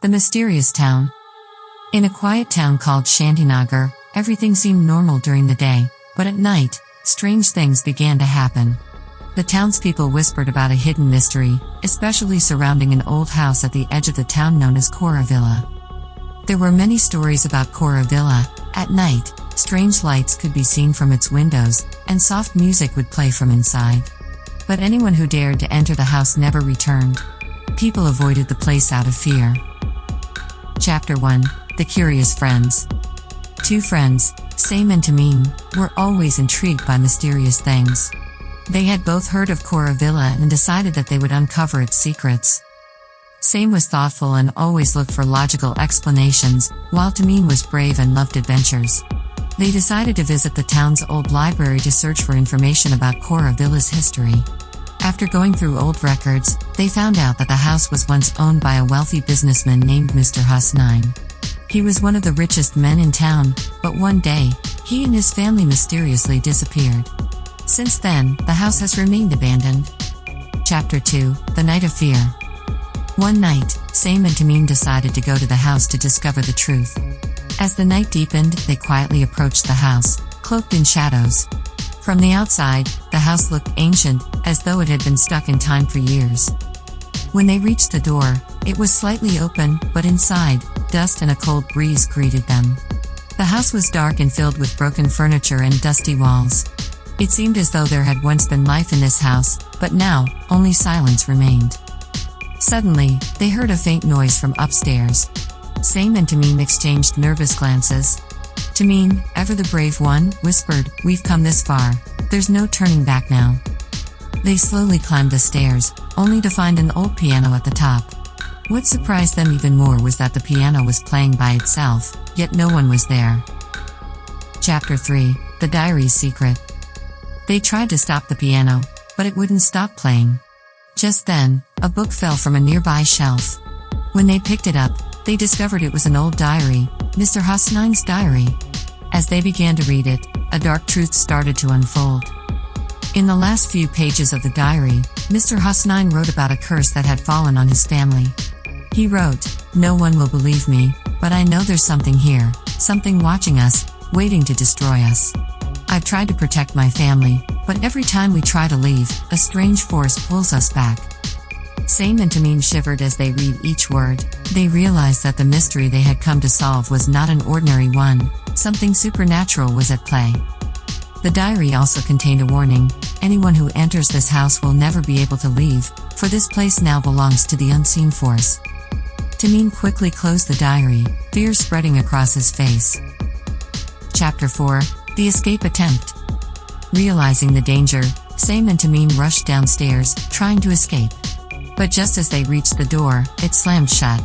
The mysterious town. In a quiet town called Shantinagar, everything seemed normal during the day, but at night, strange things began to happen. The townspeople whispered about a hidden mystery, especially surrounding an old house at the edge of the town known as Kora Villa. There were many stories about Kora Villa. At night, strange lights could be seen from its windows, and soft music would play from inside. But anyone who dared to enter the house never returned. People avoided the place out of fear. Chapter 1. The Curious Friends. Two friends, Saim and Tamim, were always intrigued by mysterious things. They had both heard of Kora Villa and decided that they would uncover its secrets. Saim was thoughtful and always looked for logical explanations, while Tamim was brave and loved adventures. They decided to visit the town's old library to search for information about Kora Villa's history. After going through old records, they found out that the house was once owned by a wealthy businessman named Mr. Husnain. He was one of the richest men in town, but one day, he and his family mysteriously disappeared. Since then, the house has remained abandoned. Chapter 2. The Night of Fear. One night, Saim and Tamim decided to go to the house to discover the truth. As the night deepened, they quietly approached the house, cloaked in shadows. From the outside, the house looked ancient, as though it had been stuck in time for years. When they reached the door, it was slightly open, but inside, dust and a cold breeze greeted them. The house was dark and filled with broken furniture and dusty walls. It seemed as though there had once been life in this house, but now, only silence remained. Suddenly, they heard a faint noise from upstairs. Saim and Tamim exchanged nervous glances. Tamim, ever the brave one, whispered, "We've come this far. There's no turning back now." They slowly climbed the stairs, only to find an old piano at the top. What surprised them even more was that the piano was playing by itself, yet no one was there. Chapter 3. The Diary's Secret. They tried to stop the piano, but it wouldn't stop playing. Just then, a book fell from a nearby shelf. When they picked it up, they discovered it was an old diary, Mr. Husnain's diary. As they began to read it, a dark truth started to unfold. In the last few pages of the diary, Mr. Husnain wrote about a curse that had fallen on his family. He wrote, "No one will believe me, but I know there's something here, something watching us, waiting to destroy us. I've tried to protect my family, but every time we try to leave, a strange force pulls us back." Saim and Tamim shivered as they read each word. They realized that the mystery they had come to solve was not an ordinary one. Something supernatural was at play. The diary also contained a warning: anyone who enters this house will never be able to leave, for this place now belongs to the unseen force. Tamim quickly closed the diary, fear spreading across his face. Chapter 4. The Escape Attempt. Realizing the danger, Saim and Tamim rushed downstairs, trying to escape. But just as they reached the door, it slammed shut.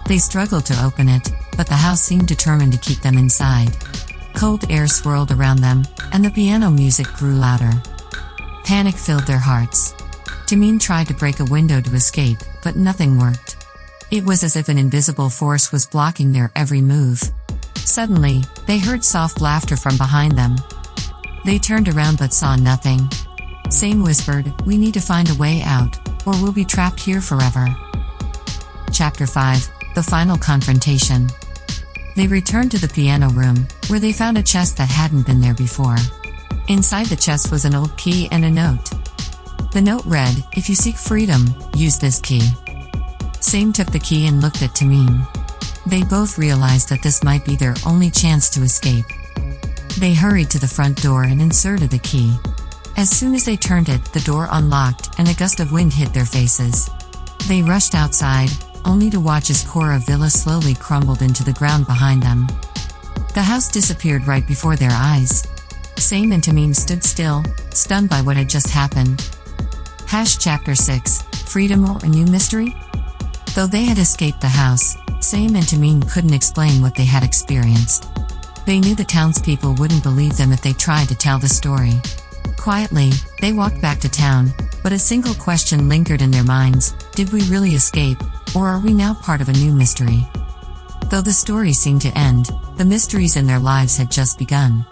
They struggled to open it, but the house seemed determined to keep them inside. Cold air swirled around them, and the piano music grew louder. Panic filled their hearts. Tamim tried to break a window to escape, but nothing worked. It was as if an invisible force was blocking their every move. Suddenly, they heard soft laughter from behind them. They turned around but saw nothing. Saim whispered, "We need to find a way out, or we'll be trapped here forever." Chapter 5. The Final Confrontation. They returned to the piano room, where they found a chest that hadn't been there before. Inside the chest was an old key and a note. The note read, "If you seek freedom, use this key." Saim took the key and looked at Tamim. They both realized that this might be their only chance to escape. They hurried to the front door and inserted the key. As soon as they turned it, the door unlocked, and a gust of wind hit their faces. They rushed outside, only to watch as Kora Villa slowly crumbled into the ground behind them. The house disappeared right before their eyes. Saim and Tamim stood still, stunned by what had just happened. Chapter 6. Freedom or a New Mystery? Though they had escaped the house, Saim and Tamim couldn't explain what they had experienced. They knew the townspeople wouldn't believe them if they tried to tell the story. Quietly, they walked back to town, but a single question lingered in their minds: did we really escape, or are we now part of a new mystery? Though the story seemed to end, the mysteries in their lives had just begun.